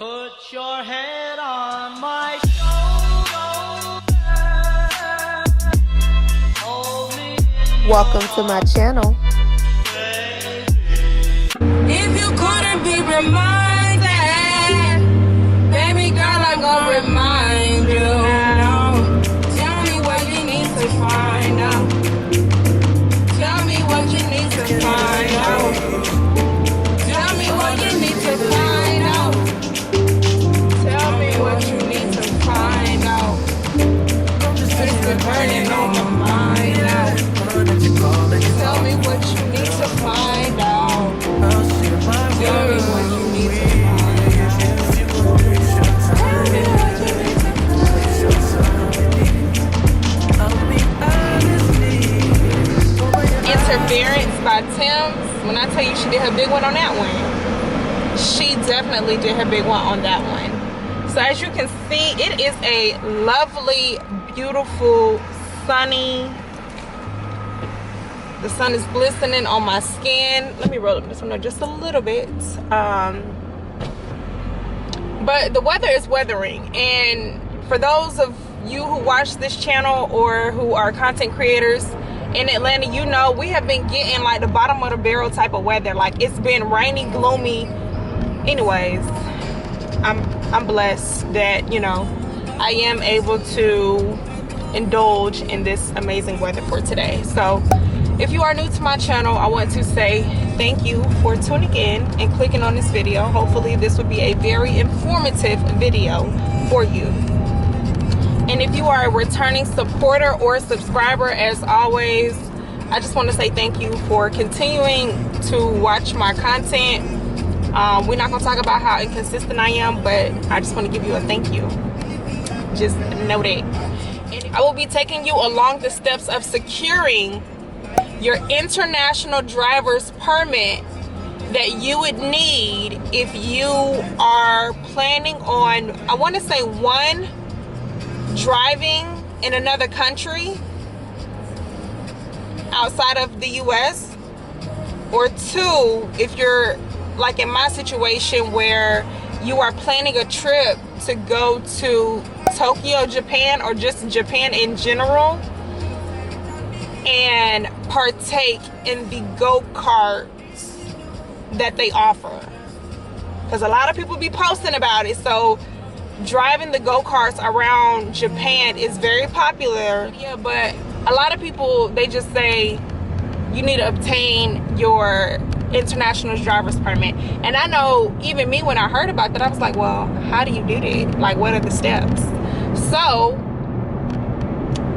Put your head on my shoulder. Hold me in Welcome to my channel. If you couldn't be reminded, baby girl, I'm gonna remind you. Tell me what you need to find out. Tell me what you need to find out. Tell me what you need to find out. Tell me what you need to find out. It's been burning on my mind now. Tell me what you need to find out. Tell me what you need to find out. Tell me what you need to find out. Interference by Tim's. When I tell you she did her big one on that one, she definitely did her big one on that one. So as you can see, it is a lovely, beautiful, sunny. The sun is glistening on my skin. Let me roll up this window just a little bit. But the weather is weathering, and for those of you who watch this channel or who are content creators in Atlanta, you know we have been getting like the bottom of the barrel type of weather. Like, it's been rainy, gloomy. Anyways, I'm blessed that, you know, I am able to indulge in this amazing weather for today. So if you are new to my channel, I want to say thank you for tuning in and clicking on this video. Hopefully this will be a very informative video for you. And if you are a returning supporter or subscriber, as always, I just want to say thank you for continuing to watch my content. We're not going to talk about how inconsistent I am, but I just want to give you a thank you. Just know that. And I will be taking you along the steps of securing your international driver's permit that you would need if you are planning on, I want to say, one, driving in another country outside of the US, or two, if you're like in my situation where you are planning a trip to go to Tokyo, Japan, or just Japan in general, and partake in the go-karts that they offer, because a lot of people be posting about it. So driving the go-karts around Japan is very popular. Yeah, but a lot of people, they just say you need to obtain your international driver's permit. And I know even me, when I heard about that, I was like, well, how do you do that? Like, what are the steps? So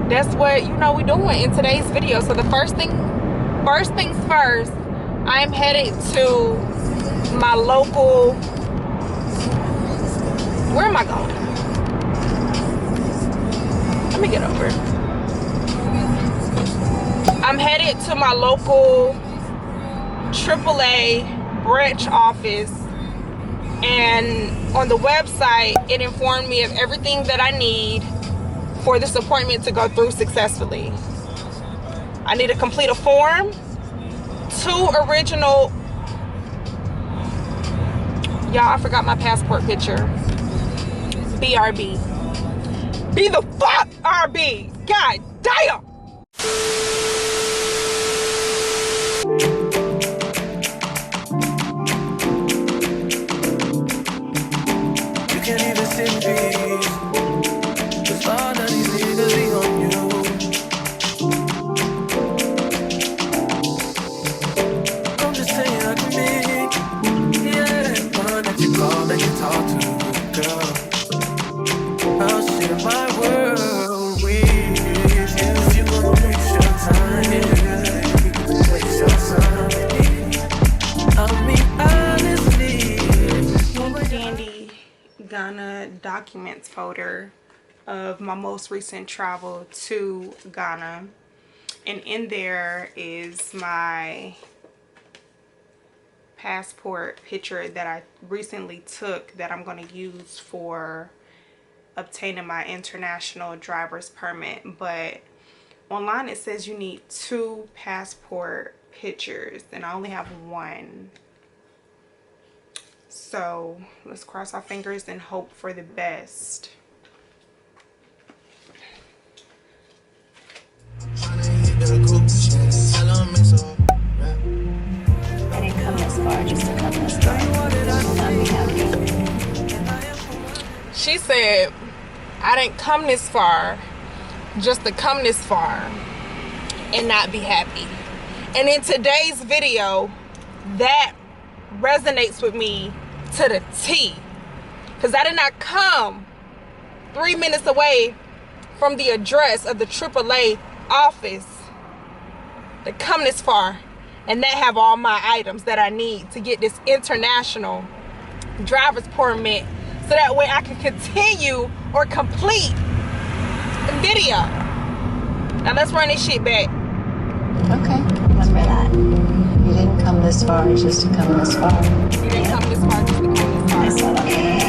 that's what, you know, we're doing in today's video. So the first things first, I'm headed to my local, where am I going? Let me get over. I'm headed to my local AAA branch office, and on the website it informed me of everything that I need for this appointment to go through successfully. I need to complete a form, 2 original, y'all, I forgot my passport picture. BRB. Be the fuck RB. God damn. You can't even sit in peace. Cause all of these niggas be on you. I'm just saying I can be, yeah, one that you call, that you talk to, girl. I'll share my world with you. If you wanna waste your time, yeah, waste your time. I mean, honestly, Dandy Ghana documents folder of my most recent travel to Ghana, and in there is my passport picture that I recently took that I'm going to use for obtaining my international driver's permit. But online it says you need 2 passport pictures, and I only have 1. So let's cross our fingers and hope for the best. I didn't come this far just to come this far. I'll be happy. She said, I didn't come this far just to come this far and not be happy. And in today's video, that resonates with me to the T. Because I did not come 3 minutes away from the address of the AAA office to come this far and not have all my items that I need to get this international driver's permit, so that way I can continue or complete the video. Now let's run this shit back. Okay, remember that. You didn't come this far just to come this far. You didn't come this far just to come this far. I said, okay.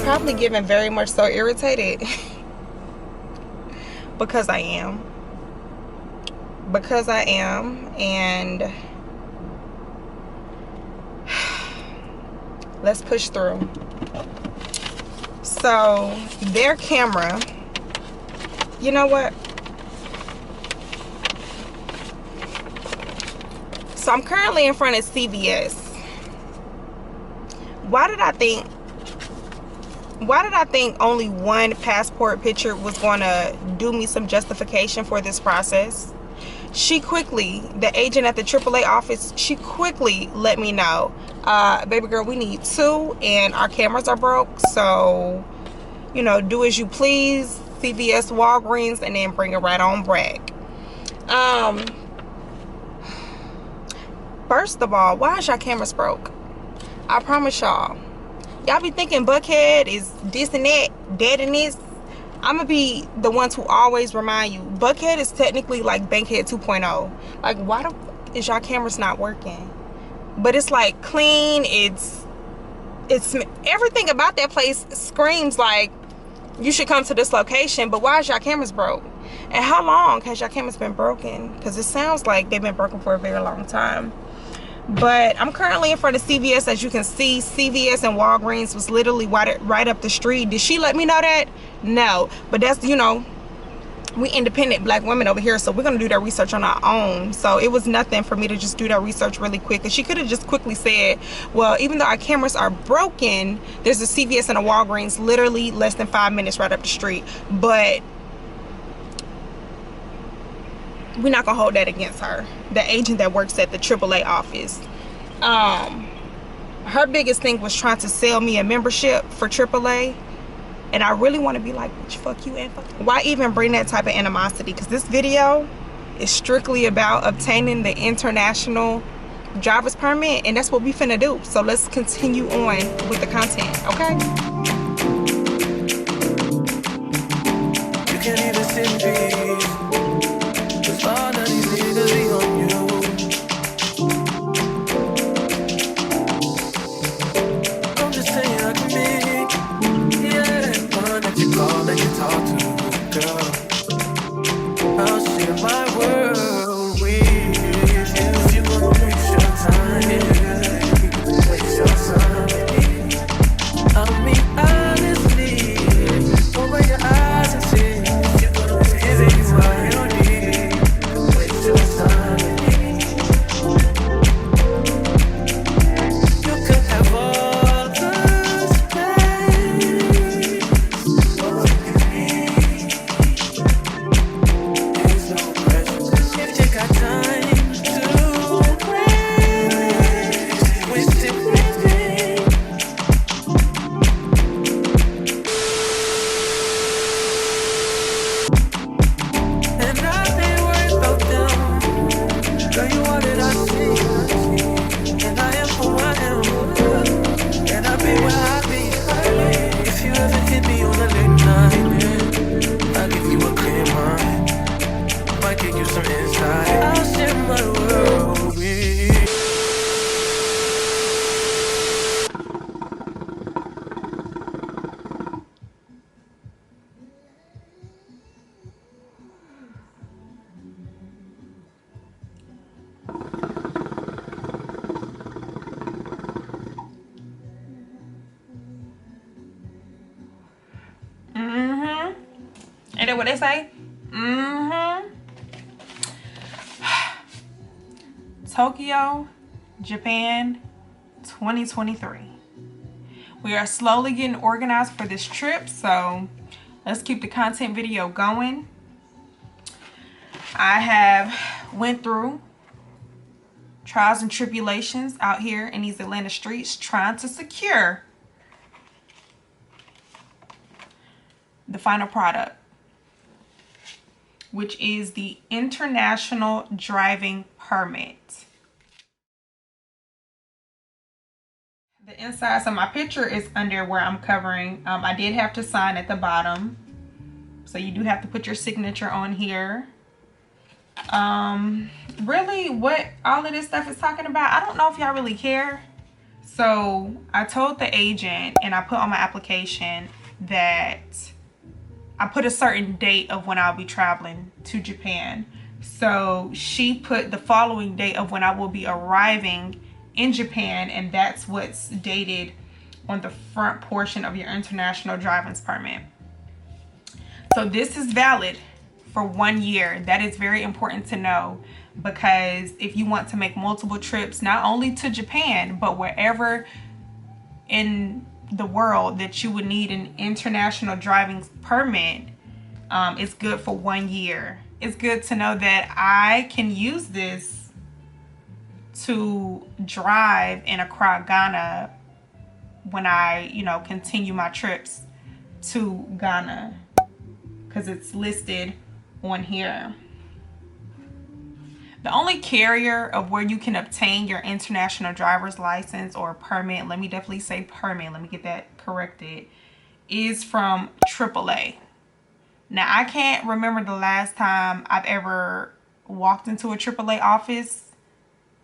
Probably getting very much so irritated because I am and let's push through. So their camera, you know what, so I'm currently in front of CVS. Why did I think only one passport picture was going to do me some justification for this process? She quickly, the agent at the AAA office, she quickly let me know, baby girl, we need 2 and our cameras are broke, so, you know, do as you please, CVS, Walgreens, and then bring it right on back. First of all, why is your cameras broke? I promise y'all be thinking Buckhead is this and that, that and this. I'm gonna be the ones who always remind you, Buckhead is technically like Bankhead 2.0. Like, why is y'all cameras not working? But it's like clean, it's everything about that place screams like you should come to this location, but why is y'all cameras broke? And how long has y'all cameras been broken? Because it sounds like they've been broken for a very long time. But I'm currently in front of CVS. As you can see, CVS and Walgreens was literally right up the street. Did she let me know that? No. But that's, you know, we independent black women over here, so we're going to do that research on our own. So it was nothing for me to just do that research really quick. And she could have just quickly said, well, even though our cameras are broken, there's a CVS and a Walgreens literally less than 5 minutes right up the street. But we're not gonna hold that against her, the agent that works at the AAA office. Her biggest thing was trying to sell me a membership for AAA, and I really want to be like, bitch, fuck you and fuck you. Why even bring that type of animosity? Because this video is strictly about obtaining the international driver's permit, and that's what we finna do. So let's continue on with the content, okay? You can't even sit in peace. All of these niggas be on you. I'm just saying I can be, yeah, one that you call, that you talk to, girl. I'll share my world that I see. And I am who I am. And I be where I be. If you ever hit me on a late night, yeah, I'll give you a clear mind. Might give you some insight. I'll share my world with you. Ain't that what they say? Tokyo, Japan, 2023. We are slowly getting organized for this trip, so let's keep the content video going. I have went through trials and tribulations out here in these Atlanta streets trying to secure the final product, which is the international driving permit. The inside, so my picture is under where I'm covering. I did have to sign at the bottom, so you do have to put your signature on here. Really what all of this stuff is talking about, I don't know if y'all really care. So I told the agent, and I put on my application that I put a certain date of when I'll be traveling to Japan. So she put the following date of when I will be arriving in Japan, and that's what's dated on the front portion of your international driving permit. So this is valid for 1 year. That is very important to know, because if you want to make multiple trips, not only to Japan, but wherever in the world that you would need an international driving permit, it's good for 1 year. It's good to know that I can use this to drive in Accra, Ghana when I, continue my trips to Ghana, because it's listed on here. The only carrier of where you can obtain your international driver's license or permit, let me definitely say permit, let me get that corrected, is from AAA. Now, I can't remember the last time I've ever walked into a AAA office.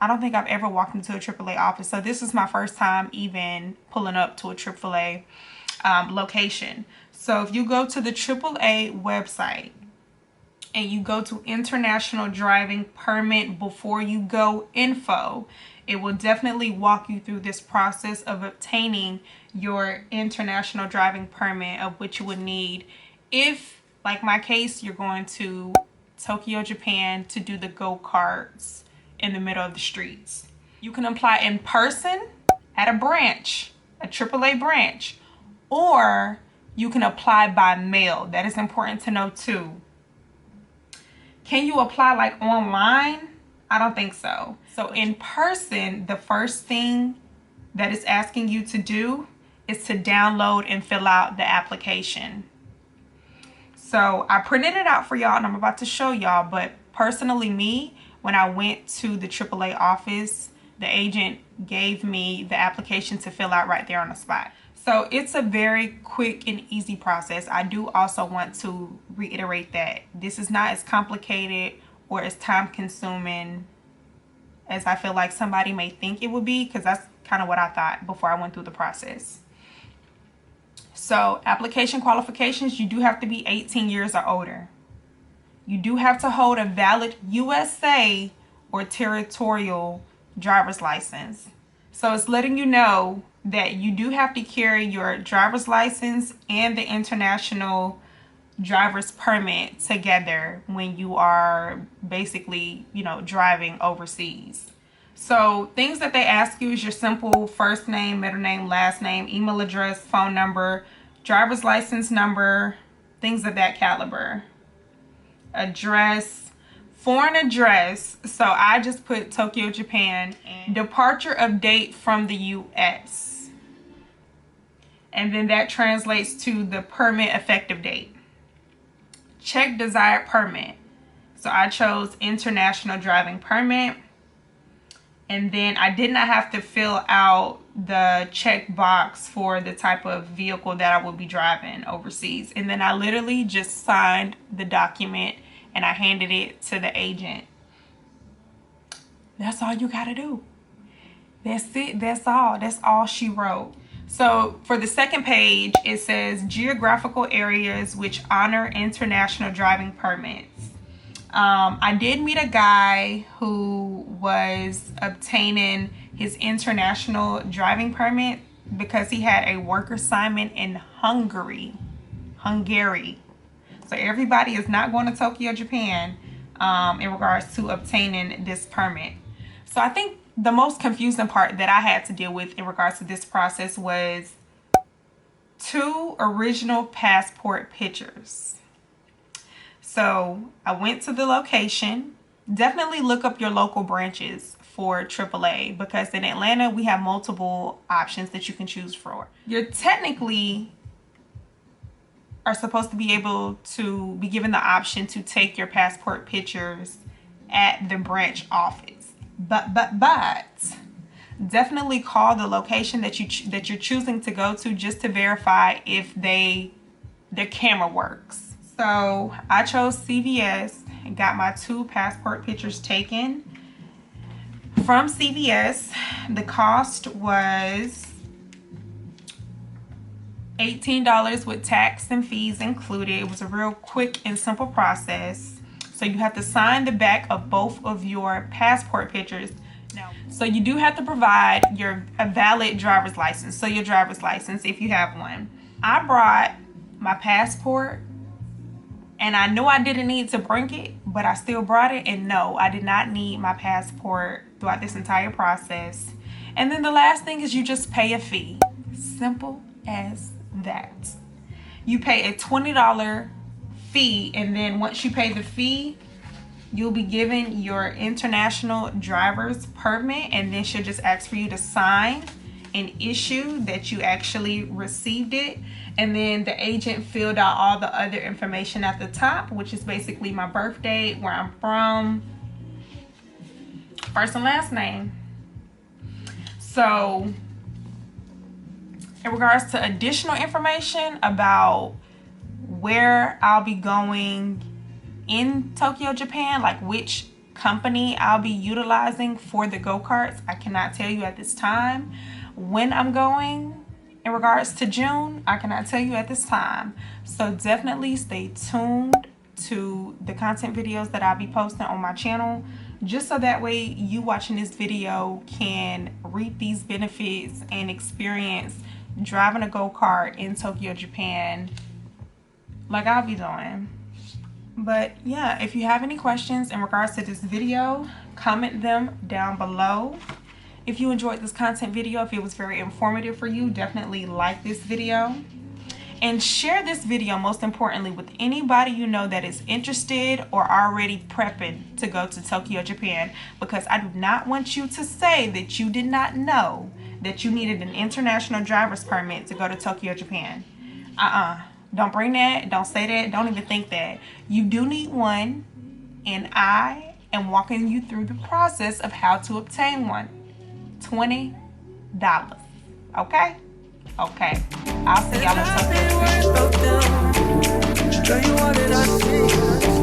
I don't think I've ever walked into a AAA office. So this is my first time even pulling up to a AAA location. So if you go to the AAA website and you go to international driving permit before you go info, it will definitely walk you through this process of obtaining your international driving permit, of which you would need if, like my case, you're going to Tokyo, Japan to do the go-karts in the middle of the streets. You can apply in person at a branch, a AAA branch, or you can apply by mail. That is important to know too. Can you apply like online? I don't think so. So in person, the first thing that it's asking you to do is to download and fill out the application. So I printed it out for y'all and I'm about to show y'all, but personally me, when I went to the AAA office, the agent gave me the application to fill out right there on the spot. So it's a very quick and easy process. I do also want to reiterate that this is not as complicated or as time consuming as I feel like somebody may think it would be, because that's kind of what I thought before I went through the process. So application qualifications, you do have to be 18 years or older. You do have to hold a valid USA or territorial driver's license. So it's letting you know that you do have to carry your driver's license and the international driver's permit together when you are basically, driving overseas. So things that they ask you is your simple first name, middle name, last name, email address, phone number, driver's license number, things of that caliber. Address, foreign address. So I just put Tokyo, Japan, and departure of date from the US. And then that translates to the permit effective date. Check desired permit. So I chose international driving permit. And then I did not have to fill out the check box for the type of vehicle that I would be driving overseas. And then I literally just signed the document and I handed it to the agent. That's all you gotta do. That's it. That's all she wrote. So for the second page, it says geographical areas which honor international driving permits. I did meet a guy who was obtaining his international driving permit because he had a work assignment in Hungary. So everybody is not going to Tokyo, Japan, in regards to obtaining this permit. So I think the most confusing part that I had to deal with in regards to this process was 2 original passport pictures. So I went to the location. Definitely look up your local branches for AAA, because in Atlanta we have multiple options that you can choose for. You're technically are supposed to be able to be given the option to take your passport pictures at the branch office. But definitely call the location that you're choosing to go to just to verify if their camera works. So I chose CVS and got my 2 passport pictures taken from CVS. The cost was $18 with tax and fees included. It was a real quick and simple process. So you have to sign the back of both of your passport pictures. So you do have to provide a valid driver's license. So your driver's license, if you have one. I brought my passport, and I knew I didn't need to bring it, but I still brought it. And no, I did not need my passport throughout this entire process. And then the last thing is you just pay a fee. Simple as that. You pay a $20 fee, and then once you pay the fee, you'll be given your international driver's permit, and then she'll just ask for you to sign and issue that you actually received it. And then the agent filled out all the other information at the top, which is basically my birth date, where I'm from, first and last name. So in regards to additional information about where I'll be going in Tokyo, Japan, like which company I'll be utilizing for the go-karts, I cannot tell you at this time. When I'm going in regards to June, I cannot tell you at this time. So definitely stay tuned to the content videos that I'll be posting on my channel, just so that way you watching this video can reap these benefits and experience driving a go-kart in Tokyo, Japan, like I'll be doing. But yeah, if you have any questions in regards to this video, comment them down below. If you enjoyed this content video, if it was very informative for you, definitely like this video and share this video, most importantly, with anybody you know that is interested or already prepping to go to Tokyo, Japan, because I do not want you to say that you did not know that you needed an international driver's permit to go to Tokyo, Japan. Don't bring that. Don't say that. Don't even think that. You do need one, and I am walking you through the process of how to obtain one. $20. Okay? Okay. I'll see y'all in Tokyo. Girl, you wanted I see.